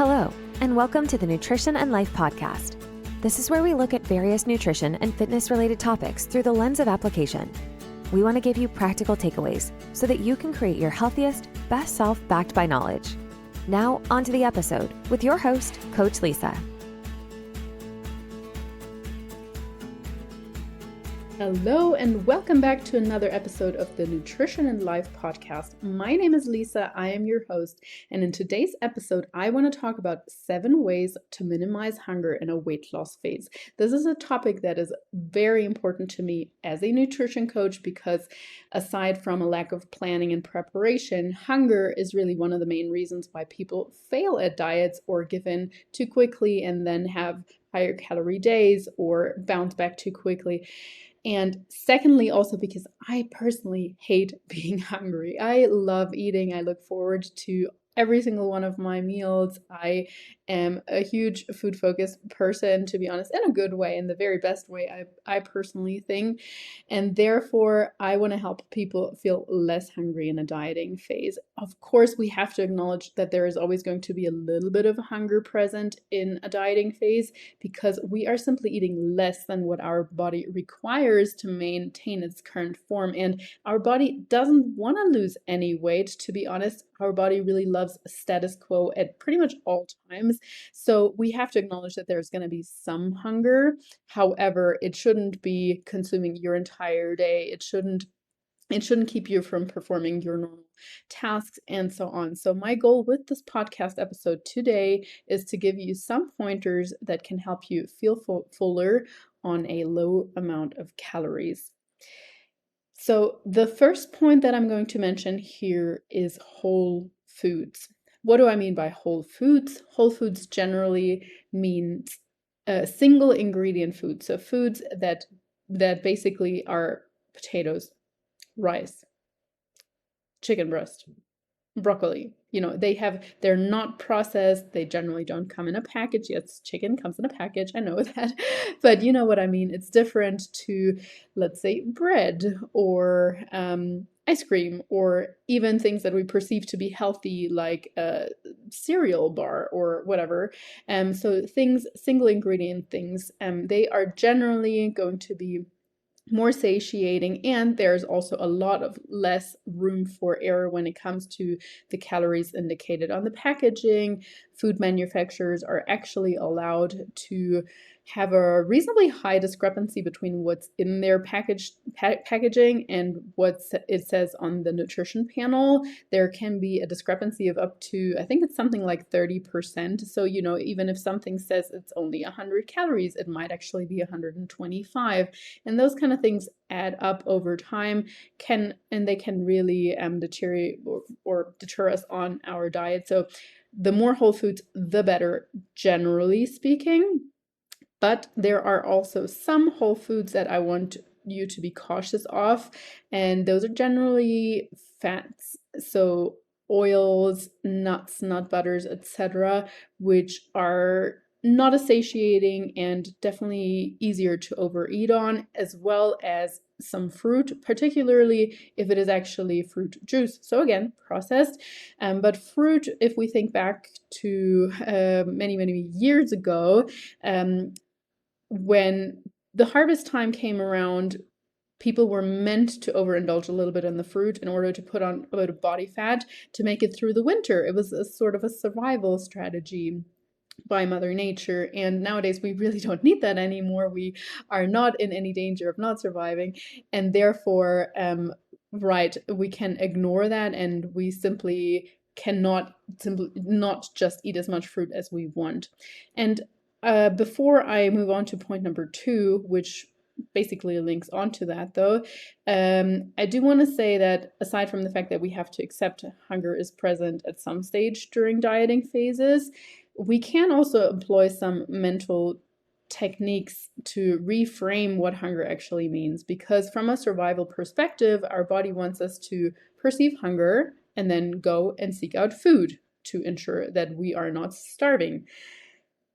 Hello, and welcome to the Nutrition and Life podcast. This is where we look at various nutrition and fitness-related topics through the lens of application. We want to give you practical takeaways so that you can create your healthiest, best self backed by knowledge. Now, on to the episode with your host, Coach Lisa. Hello and welcome back to another episode of the Nutrition and Life podcast. My name is Lisa, I am your host, and in today's episode, I want to talk about 7 ways to minimize hunger in a weight loss phase. This is a topic that is very important to me as a nutrition coach because aside from a lack of planning and preparation, hunger is really one of the main reasons why people fail at diets or give in too quickly and then have higher calorie days or bounce back too quickly. And secondly, also because I personally hate being hungry. I love eating. I look forward to every single one of my meals. I am a huge food focused person, to be honest, in a good way, in the very best way, I personally think. And therefore, I want to help people feel less hungry in a dieting phase. Of course, we have to acknowledge that there is always going to be a little bit of hunger present in a dieting phase because we are simply eating less than what our body requires to maintain its current form. And our body doesn't want to lose any weight, to be honest. Our body really loves status quo at pretty much all times. So we have to acknowledge that there's going to be some hunger. However, it shouldn't be consuming your entire day. It shouldn't keep you from performing your normal tasks and so on. So my goal with this podcast episode today is to give you some pointers that can help you feel fuller on a low amount of calories. So the first point that I'm going to mention here is whole foods. What do I mean by whole foods? Whole foods generally means single ingredient foods. So foods that basically are potatoes, rice, chicken breast, broccoli. They're not processed. They generally don't come in a package. Yes, chicken comes in a package. I know that. But you know what I mean. It's different to, let's say, bread or ice cream or even things that we perceive to be healthy like a cereal bar or whatever. So things, single ingredient things, they are generally going to be more satiating, and there's also a lot of less room for error when it comes to the calories indicated on the packaging. Food manufacturers are actually allowed to have a reasonably high discrepancy between what's in their packaging and what it says on the nutrition panel. There can be a discrepancy of up to, I think it's something like 30%. So, even if something says it's only 100 calories, it might actually be 125. And those kind of things add up over time, they can really deteriorate or deter us on our diet. So the more whole foods, the better, generally speaking. But there are also some whole foods that I want you to be cautious of, and those are generally fats. So oils, nuts, nut butters, etc., which are not as satiating and definitely easier to overeat on, as well as some fruit, particularly if it is actually fruit juice. So again, processed. But fruit, if we think back to many, many years ago, when the harvest time came around, people were meant to overindulge a little bit in the fruit in order to put on a bit of body fat to make it through the winter. It was a sort of a survival strategy by Mother Nature. And nowadays we really don't need that anymore. We are not in any danger of not surviving. And therefore, we can ignore that, and we simply cannot not just eat as much fruit as we want. And before I move on to point number 2, which basically links onto that though, I do want to say that aside from the fact that we have to accept hunger is present at some stage during dieting phases, we can also employ some mental techniques to reframe what hunger actually means, because from a survival perspective, our body wants us to perceive hunger and then go and seek out food to ensure that we are not starving.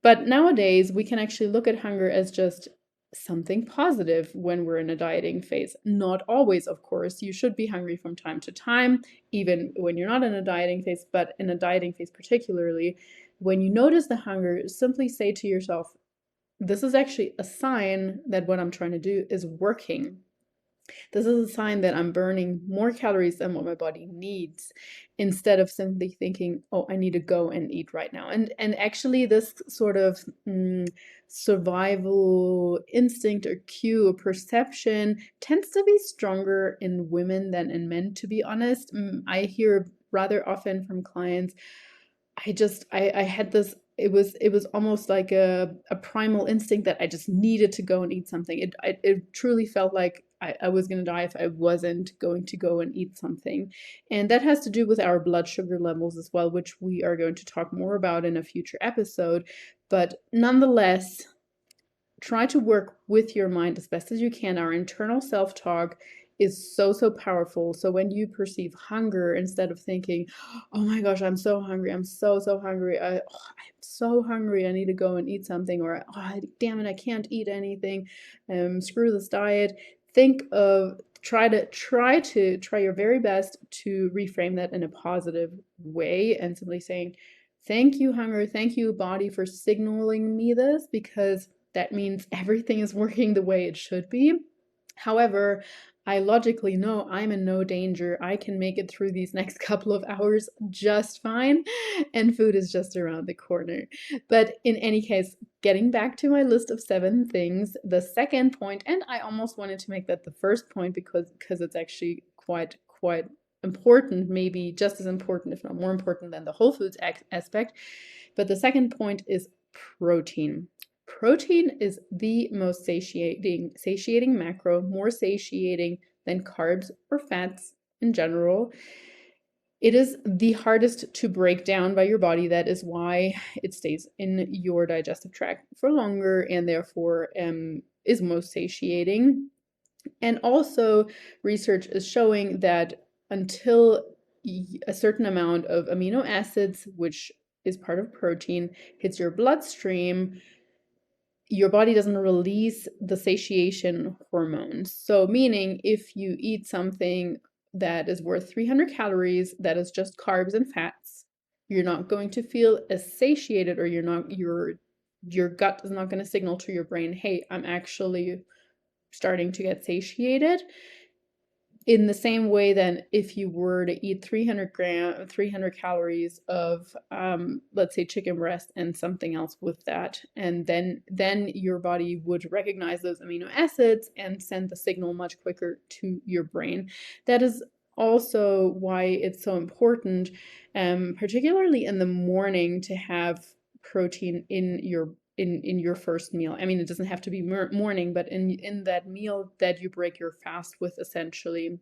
But nowadays, we can actually look at hunger as just something positive when we're in a dieting phase. Not always, of course. You should be hungry from time to time, even when you're not in a dieting phase, but in a dieting phase particularly, when you notice the hunger, simply say to yourself, this is actually a sign that what I'm trying to do is working. This is a sign that I'm burning more calories than what my body needs, instead of simply thinking, oh, I need to go and eat right now. And actually this sort of survival instinct or cue or perception tends to be stronger in women than in men, to be honest. I hear rather often from clients, I had this, it was almost like a primal instinct that I just needed to go and eat something. It truly felt like I was going to die if I wasn't going to go and eat something. And that has to do with our blood sugar levels as well, which we are going to talk more about in a future episode. But nonetheless, try to work with your mind as best as you can. Our internal self-talk is so powerful. So when you perceive hunger, instead of thinking, oh my gosh, I'm so hungry, I'm so hungry, I'm so hungry, I need to go and eat something, or oh, damn it, I can't eat anything, screw this diet, think of try your very best to reframe that in a positive way, and simply saying, thank you, hunger, thank you, body, for signaling me this, because that means everything is working the way it should be. However, I logically know I'm in no danger. I can make it through these next couple of hours just fine, and food is just around the corner. But in any case, getting back to my list of 7 things, the second point, and I almost wanted to make that the first point because it's actually quite important, maybe just as important, if not more important than the whole foods aspect. But the second point is protein. Protein is the most satiating macro, more satiating than carbs or fats in general. It is the hardest to break down by your body. That is why it stays in your digestive tract for longer, and therefore is most satiating. And also, research is showing that until a certain amount of amino acids, which is part of protein, hits your bloodstream, your body doesn't release the satiation hormones. So, meaning if you eat something that is worth 300 calories, that is just carbs and fats, you're not going to feel as satiated, or your gut is not going to signal to your brain, hey, I'm actually starting to get satiated. In the same way that if you were to eat 300 calories of, let's say, chicken breast and something else with that, and then your body would recognize those amino acids and send the signal much quicker to your brain. That is also why it's so important, particularly in the morning, to have protein in your first meal. I mean, it doesn't have to be morning, but in that meal that you break your fast with, essentially,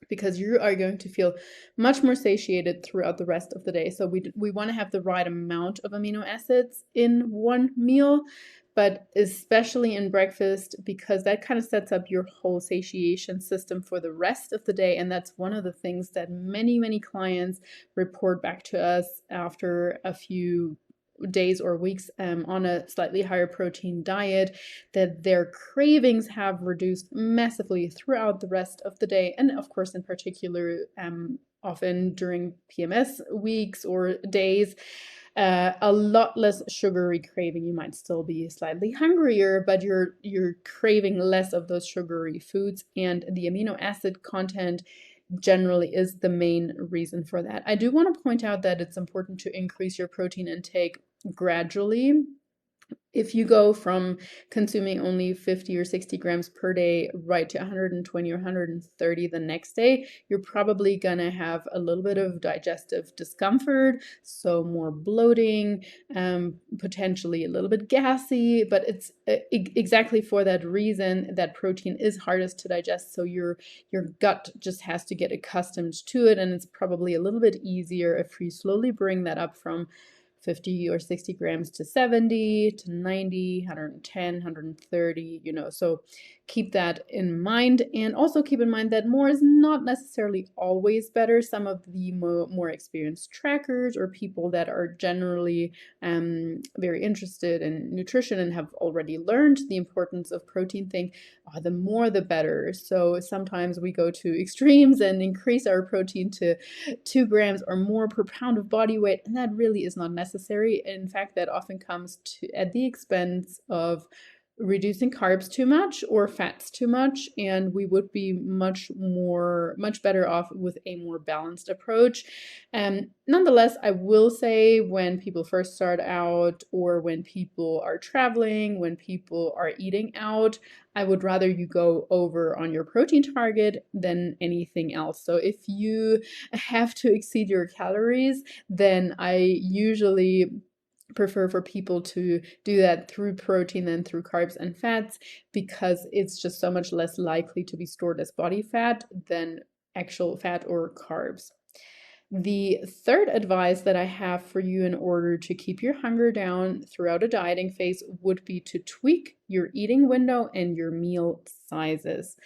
because you are going to feel much more satiated throughout the rest of the day. So we want to have the right amount of amino acids in one meal, but especially in breakfast, because that kind of sets up your whole satiation system for the rest of the day. And that's one of the things that many clients report back to us after a few days or weeks on a slightly higher protein diet, that their cravings have reduced massively throughout the rest of the day. And of course, in particular, often during PMS weeks or days, a lot less sugary craving. You might still be slightly hungrier, but you're craving less of those sugary foods, and the amino acid content generally is the main reason for that. I do want to point out that it's important to increase your protein intake gradually. If you go from consuming only 50 or 60 grams per day right to 120 or 130 the next day, you're probably gonna have a little bit of digestive discomfort, so more bloating, potentially a little bit gassy, but it's exactly for that reason that protein is hardest to digest, so your gut just has to get accustomed to it, and it's probably a little bit easier if you slowly bring that up from 50 or 60 grams to 70 to 90, 110, 130, so keep that in mind, and also keep in mind that more is not necessarily always better. Some of the more experienced trackers or people that are generally very interested in nutrition and have already learned the importance of protein think, oh, the more the better. So sometimes we go to extremes and increase our protein to 2 grams or more per pound of body weight, and that really is not necessary. In fact, that often comes at the expense of reducing carbs too much or fats too much, and we would be much better off with a more balanced approach. Nonetheless, I will say, when people first start out, or when people are traveling, when people are eating out, I would rather you go over on your protein target than anything else. So if you have to exceed your calories, then I usually prefer for people to do that through protein than through carbs and fats, because it's just so much less likely to be stored as body fat than actual fat or carbs. The third advice that I have for you in order to keep your hunger down throughout a dieting phase would be to tweak your eating window and your meal sizes.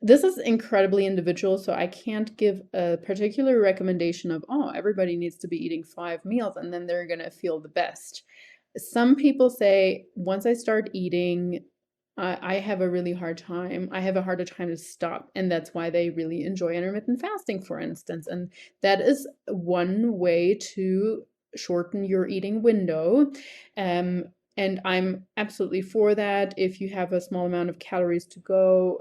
This is incredibly individual, so I can't give a particular recommendation of, oh, everybody needs to be eating 5 meals and then they're going to feel the best. Some people say, once I start eating, I have a really hard time. I have a harder time to stop. And that's why they really enjoy intermittent fasting, for instance. And that is one way to shorten your eating window. And I'm absolutely for that if you have a small amount of calories to go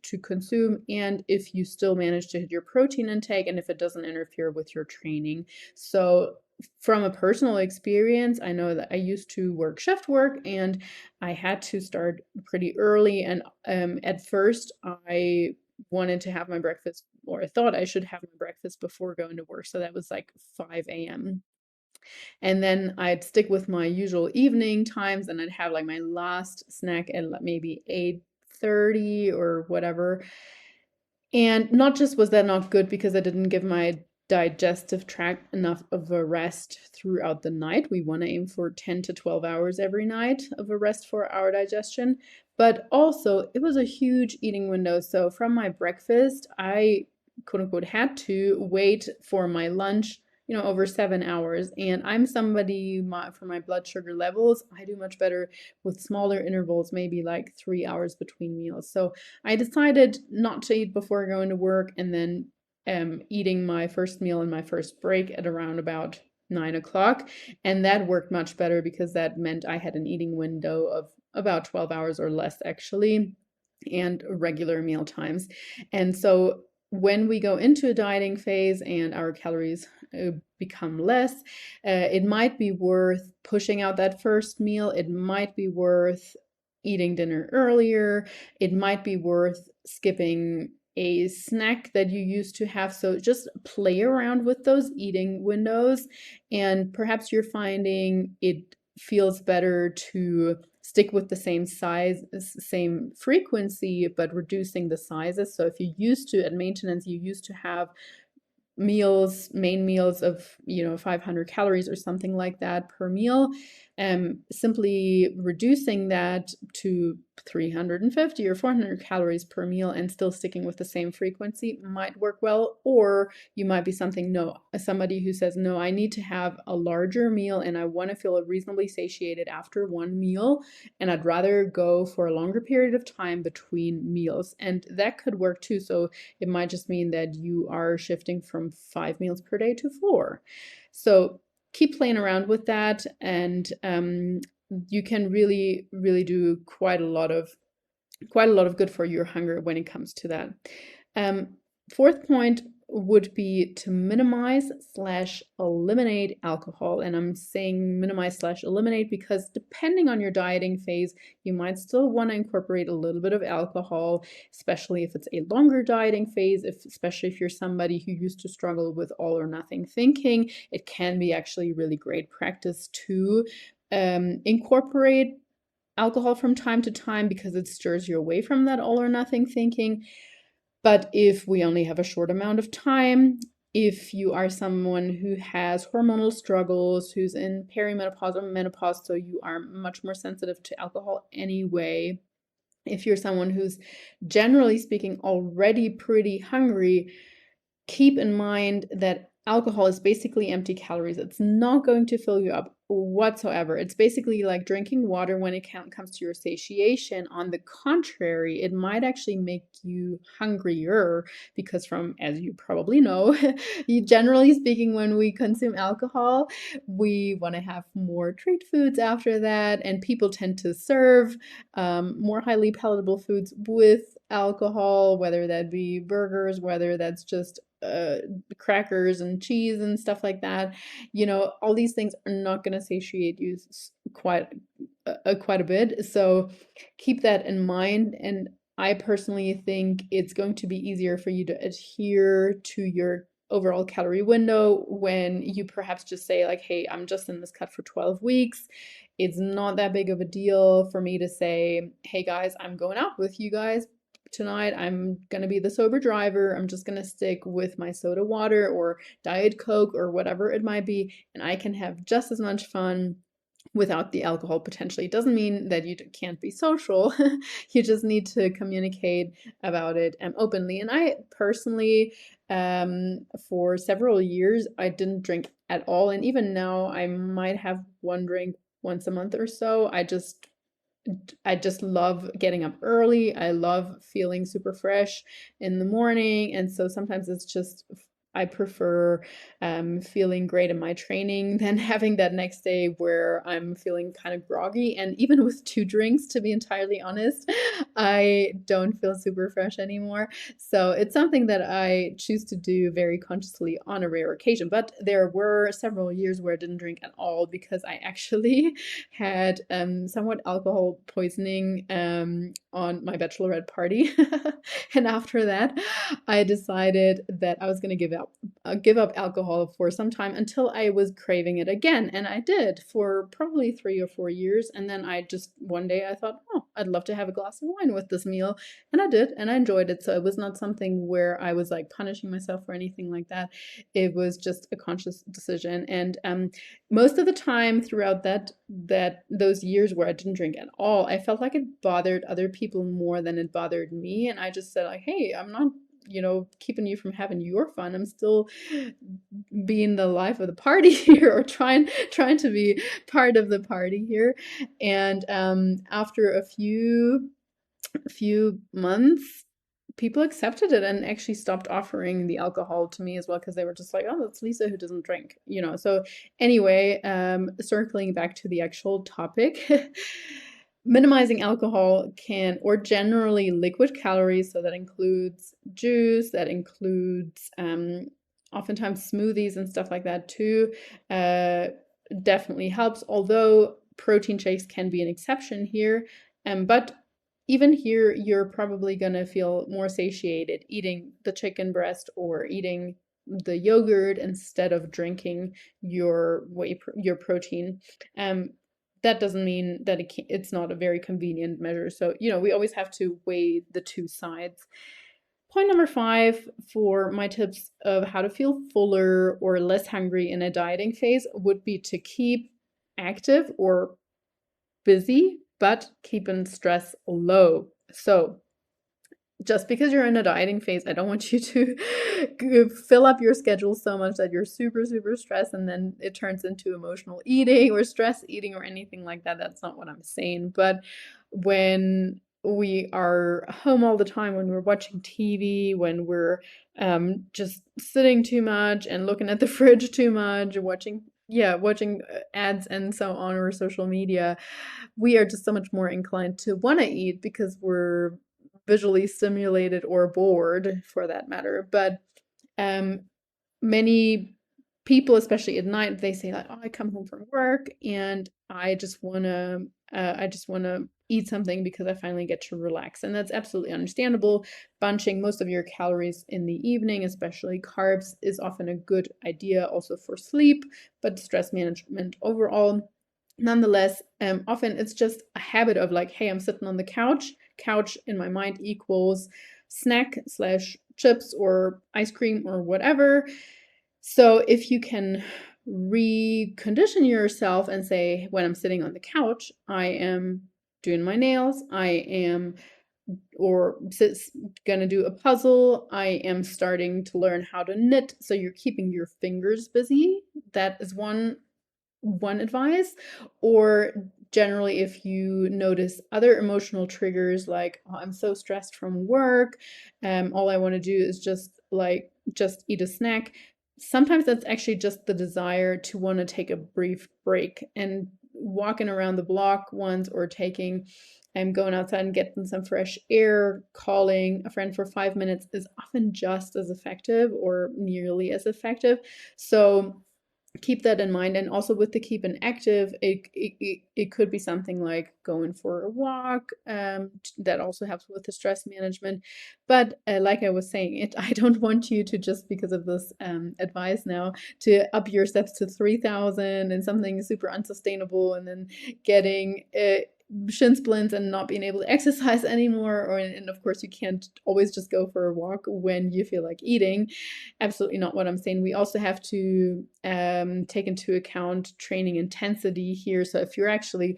to consume, and if you still manage to hit your protein intake, and if it doesn't interfere with your training. So from a personal experience, I know that I used to work shift work, and I had to start pretty early. And at first, I wanted to have my breakfast, or I thought I should have my breakfast before going to work. So that was like 5 a.m. And then I'd stick with my usual evening times, and I'd have like my last snack at maybe 8:30 or whatever. And not just was that not good because I didn't give my digestive tract enough of a rest throughout the night. We want to aim for 10 to 12 hours every night of a rest for our digestion. But also, it was a huge eating window. So from my breakfast, I quote unquote had to wait for my lunch, over 7 hours. And I'm somebody, for my blood sugar levels, I do much better with smaller intervals, maybe like 3 hours between meals. So I decided not to eat before going to work, and then eating my first meal and my first break at around about 9 o'clock. And that worked much better because that meant I had an eating window of about 12 hours or less, actually, and regular meal times. And so when we go into a dieting phase and our calories become less, it might be worth pushing out that first meal. It might be worth eating dinner earlier. It might be worth skipping a snack that you used to have. So just play around with those eating windows, and perhaps you're finding it feels better to stick with the same size, same frequency, but reducing the sizes. So if you used to, at maintenance, you used to have main meals of 500 calories or something like that per meal, simply reducing that to 350 or 400 calories per meal and still sticking with the same frequency might work well. Or you might be somebody who says, no, I need to have a larger meal and I want to feel reasonably satiated after one meal, and I'd rather go for a longer period of time between meals. And that could work too. So it might just mean that you are shifting from 5 meals per day to 4. So keep playing around with that, and you can really, really do quite a lot of good for your hunger when it comes to that. Fourth point would be to minimize/eliminate alcohol. And I'm saying minimize/eliminate because depending on your dieting phase, you might still want to incorporate a little bit of alcohol, especially if it's a longer dieting phase, especially if you're somebody who used to struggle with all or nothing thinking. It can be actually really great practice to incorporate alcohol from time to time because it stirs you away from that all or nothing thinking. But if we only have a short amount of time, if you are someone who has hormonal struggles, who's in perimenopause or menopause, so you are much more sensitive to alcohol anyway, If you're someone who's generally speaking already pretty hungry, keep in mind that alcohol is basically empty calories. It's not going to fill you up whatsoever. It's basically like drinking water when it comes to your satiation. On the contrary, it might actually make you hungrier because as you probably know, generally speaking, when we consume alcohol, we want to have more treat foods after that, and people tend to serve more highly palatable foods with alcohol, whether that be burgers, whether that's just crackers and cheese and stuff like that. All these things are not going to satiate you quite a bit. So keep that in mind. And I personally think it's going to be easier for you to adhere to your overall calorie window when you perhaps just say like, hey, I'm just in this cut for 12 weeks. It's not that big of a deal for me to say, hey guys, I'm going out with you guys tonight. I'm going to be the sober driver. I'm just going to stick with my soda water or Diet Coke or whatever it might be, and I can have just as much fun without the alcohol potentially. It doesn't mean that you can't be social. You just need to communicate about it openly. And I personally, for several years, I didn't drink at all. And even now, I might have one drink once a month or so. I just love getting up early. I love feeling super fresh in the morning. And so sometimes it's just, I prefer feeling great in my training than having that next day where I'm feeling kind of groggy. And even with 2 drinks, to be entirely honest, I don't feel super fresh anymore. So it's something that I choose to do very consciously on a rare occasion. But there were several years where I didn't drink at all because I actually had somewhat alcohol poisoning on my bachelorette party. And after that, I decided that I was going to give up alcohol for some time until I was craving it again. And I did for probably 3 or 4 years. And then one day I thought, oh, I'd love to have a glass of wine with this meal. And I did, and I enjoyed it. So it was not something where I was like punishing myself or anything like that. It was just a conscious decision. And most of the time throughout those years where I didn't drink at all, I felt like it bothered other people more than it bothered me. And I just said like, hey, I'm not keeping you from having your fun. I'm still being the life of the party here, or trying to be part of the party here. And after a few months, people accepted it and actually stopped offering the alcohol to me as well, because they were just like, oh, that's Lisa who doesn't drink. So anyway, circling back to the actual topic. Minimizing alcohol or generally liquid calories, so that includes juice, that includes oftentimes smoothies and stuff like that too, definitely helps, although protein shakes can be an exception here. But even here, you're probably going to feel more satiated eating the chicken breast or eating the yogurt instead of drinking your protein. That doesn't mean that it's not a very convenient measure. So, we always have to weigh the two sides. Point number 5 for my tips of how to feel fuller or less hungry in a dieting phase would be to keep active or busy, but keeping stress low. So just because you're in a dieting phase, I don't want you to fill up your schedule so much that you're super, super stressed and then it turns into emotional eating or stress eating or anything like that. That's not what I'm saying. But when we are home all the time, when we're watching TV, when we're just sitting too much and looking at the fridge too much, watching ads and so on, or social media, we are just so much more inclined to want to eat because we're visually stimulated or bored, for that matter. But many people, especially at night, they say like, oh, I come home from work and I just want to eat something because I finally get to relax. And that's absolutely understandable. Bunching most of your calories in the evening, especially carbs, is often a good idea also for sleep, but stress management overall. Nonetheless, often it's just a habit of like, hey, I'm sitting on the couch. Couch in my mind equals snack / chips or ice cream or whatever. So if you can recondition yourself and say, when I'm sitting on the couch, I am doing my nails, I am or gonna do a puzzle, I am starting to learn how to knit. So you're keeping your fingers busy. That is one advice. Or generally, if you notice other emotional triggers like, oh, I'm so stressed from work, all I want to do is just eat a snack. Sometimes that's actually just the desire to want to take a brief break, and walking around the block once, or taking going outside and getting some fresh air, calling a friend for 5 minutes is often just as effective or nearly as effective. So keep that in mind. And also with the keep and active, it could be something like going for a walk. That also helps with the stress management. But like I was saying, I don't want you to, just because of this advice now, to up your steps to 3,000 and something super unsustainable, and then getting shin splints and not being able to exercise anymore. And of course, you can't always just go for a walk when you feel like eating. Absolutely not what I'm saying. We also have to take into account training intensity here. So if you're actually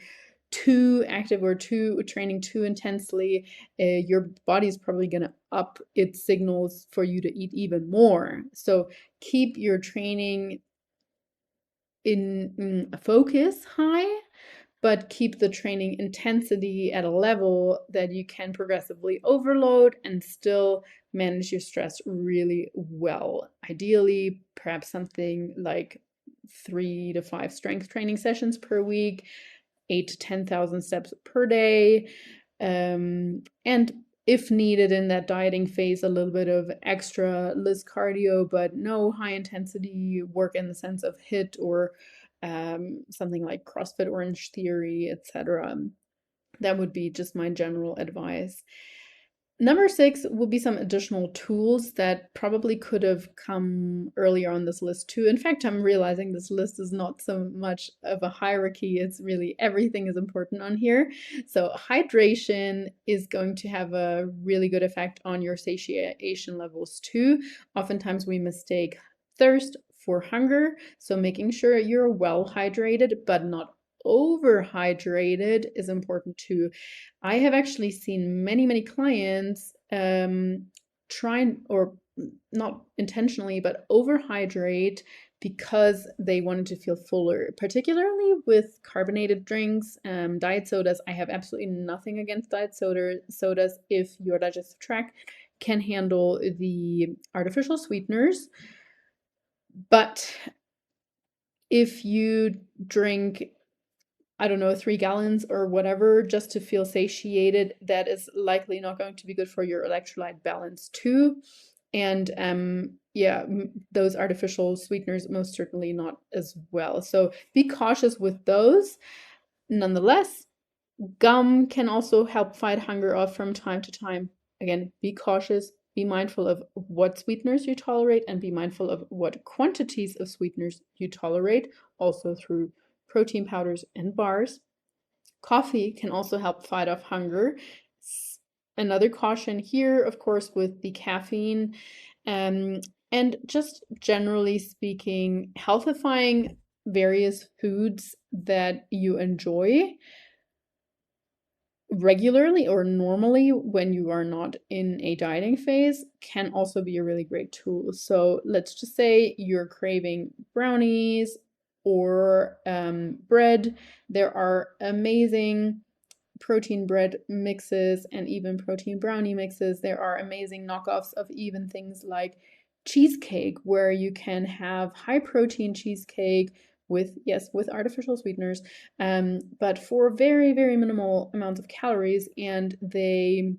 too active or training too intensely, your body is probably going to up its signals for you to eat even more. So keep your training in focus high, but keep the training intensity at a level that you can progressively overload and still manage your stress really well. Ideally, perhaps something like 3 to 5 strength training sessions per week, 8 to 10,000 steps per day, and if needed in that dieting phase, a little bit of extra list cardio, but no high intensity work in the sense of HIIT or something like CrossFit, Orange Theory, etc. That would be just my general advice. Number 6 will be some additional tools that probably could have come earlier on this list too. In fact, I'm realizing this list is not so much of a hierarchy. It's really everything is important on here. So hydration is going to have a really good effect on your satiation levels too. Oftentimes we mistake thirst for hunger. So making sure you're well hydrated, but not overhydrated is important too. I have actually seen many clients try, or not intentionally, but overhydrate because they wanted to feel fuller, particularly with carbonated drinks, diet sodas. I have absolutely nothing against diet sodas if your digestive tract can handle the artificial sweeteners. But if you drink, I don't know, 3 gallons or whatever, just to feel satiated, that is likely not going to be good for your electrolyte balance too. And yeah, those artificial sweeteners most certainly not as well. So be cautious with those. Nonetheless, gum can also help fight hunger off from time to time. Again, be cautious, be mindful of what sweeteners you tolerate, and be mindful of what quantities of sweeteners you tolerate, also through protein powders and bars. Coffee can also help fight off hunger. Another caution here, of course, with the caffeine. And just generally speaking, healthifying various foods that you enjoy regularly or normally when you are not in a dieting phase can also be a really great tool. So let's just say you're craving brownies or bread. There are amazing protein bread mixes and even protein brownie mixes. There are amazing knockoffs of even things like cheesecake, where you can have high protein cheesecake with, yes, with artificial sweeteners, but for very minimal amounts of calories, and they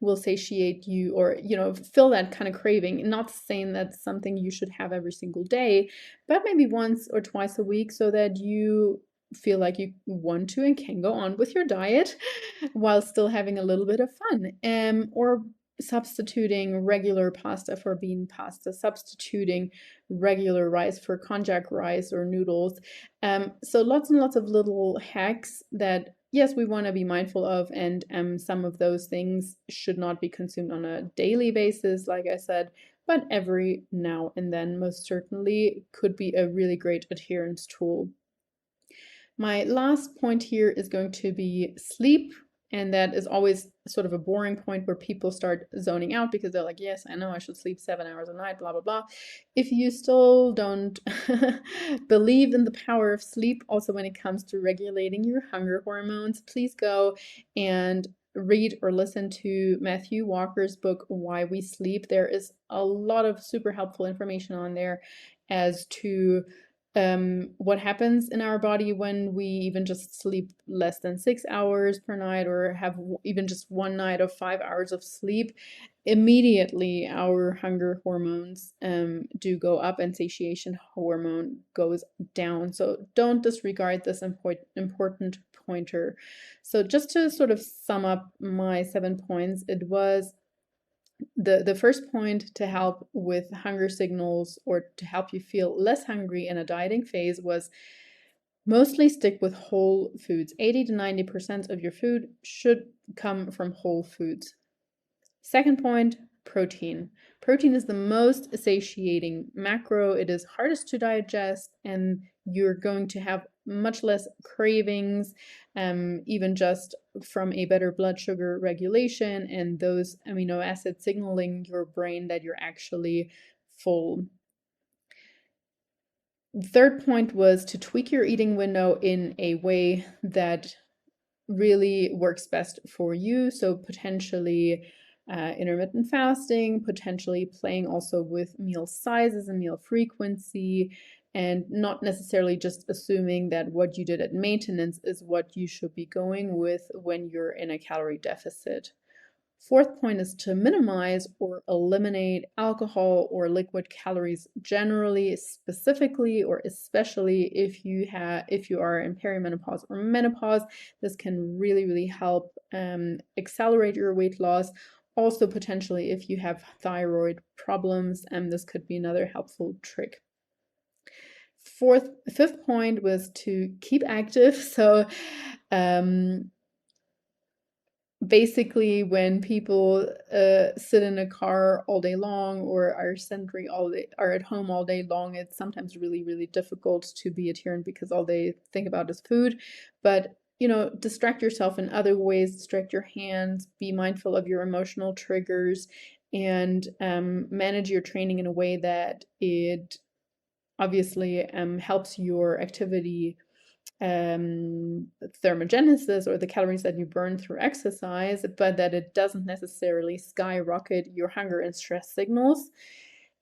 will satiate you, or fill that kind of craving. Not saying that's something you should have every single day, but maybe once or twice a week, so that you feel like you want to and can go on with your diet while still having a little bit of fun. Or substituting regular pasta for bean pasta, substituting regular rice for konjac rice or noodles. So lots and lots of little hacks that, yes, we want to be mindful of, and some of those things should not be consumed on a daily basis, like I said, but every now and then most certainly could be a really great adherence tool. My last point here is going to be sleep. And that is always sort of a boring point where people start zoning out because they're like, yes, I know I should sleep 7 hours a night, blah, blah, blah. If you still don't believe in the power of sleep, also when it comes to regulating your hunger hormones, please go and read or listen to Matthew Walker's book, Why We Sleep. There is a lot of super helpful information on there as to what happens in our body when we even just sleep less than 6 hours per night or have even just one night of 5 hours of sleep. Immediately our hunger hormones do go up and satiation hormone goes down. So don't disregard this important pointer. So just to sort of sum up my 7 points, it was the first point to help with hunger signals or to help you feel less hungry in a dieting phase was mostly stick with whole foods. 80 to 90% of your food should come from whole foods. Second point, protein. Protein is the most satiating macro. It is hardest to digest, and you're going to have much less cravings, even just from a better blood sugar regulation and those amino acids signaling your brain that you're actually full. The third point was to tweak your eating window in a way that really works best for you. So potentially intermittent fasting, potentially playing also with meal sizes and meal frequency, and not necessarily just assuming that what you did at maintenance is what you should be going with when you're in a calorie deficit. Fourth point is to minimize or eliminate alcohol or liquid calories generally, specifically or especially if you are in perimenopause or menopause. This can really help accelerate your weight loss. Also potentially if you have thyroid problems, this could be another helpful trick. Fifth point was to keep active. So basically when people sit in a car all day long or are sedentary all day, are at home all day long, it's sometimes really difficult to be adherent because all they think about is food. But distract yourself in other ways, distract your hands, be mindful of your emotional triggers, and manage your training in a way that it obviously helps your activity thermogenesis, or the calories that you burn through exercise, but that it doesn't necessarily skyrocket your hunger and stress signals.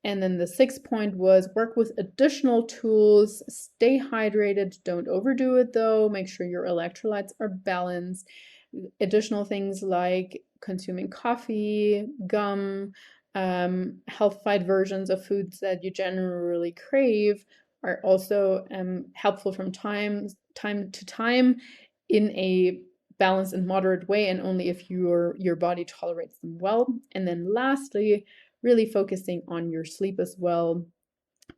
And then the sixth point was work with additional tools, stay hydrated, don't overdo it though, make sure your electrolytes are balanced. Additional things like consuming coffee, gum, healthified versions of foods that you generally crave are also helpful from time to time in a balanced and moderate way, and only if your body tolerates them well. And then lastly, really focusing on your sleep as well,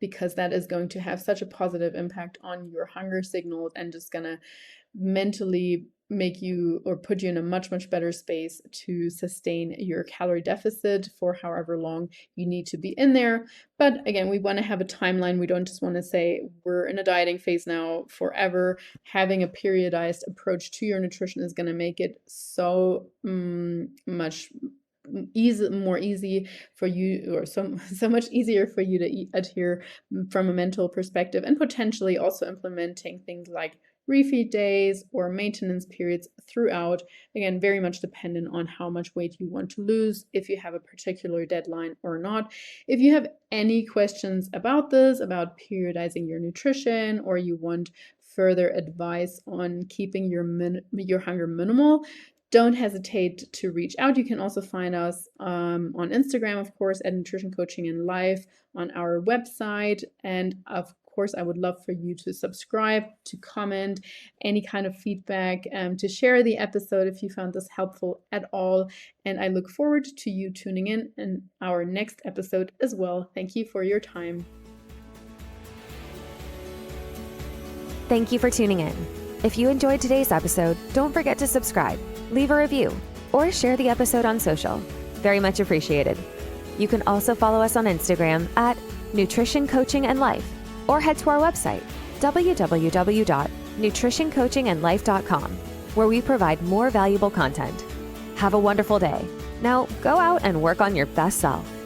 because that is going to have such a positive impact on your hunger signals and just gonna mentally make you or put you in a much better space to sustain your calorie deficit for however long you need to be in there. But again, we want to have a timeline. We don't just want to say we're in a dieting phase now forever. Having a periodized approach to your nutrition is going to make it so much more easy for you, or so much easier for you to adhere from a mental perspective, and potentially also implementing things like refeed days or maintenance periods throughout. Again, very much dependent on how much weight you want to lose, if you have a particular deadline or not. If you have any questions about this, about periodizing your nutrition, or you want further advice on keeping your hunger minimal, don't hesitate to reach out. You can also find us on Instagram, of course, at Nutrition Coaching and Life, on our website, and of course, I would love for you to subscribe, to comment, any kind of feedback, to share the episode if you found this helpful at all. And I look forward to you tuning in our next episode as well. Thank you for your time. Thank you for tuning in. If you enjoyed today's episode, don't forget to subscribe, leave a review, or share the episode on social. Very much appreciated. You can also follow us on Instagram at Nutrition Coaching and Life, or head to our website, www.nutritioncoachingandlife.com. nutritioncoachingandlife.com, where we provide more valuable content. Have a wonderful day. Now go out and work on your best self.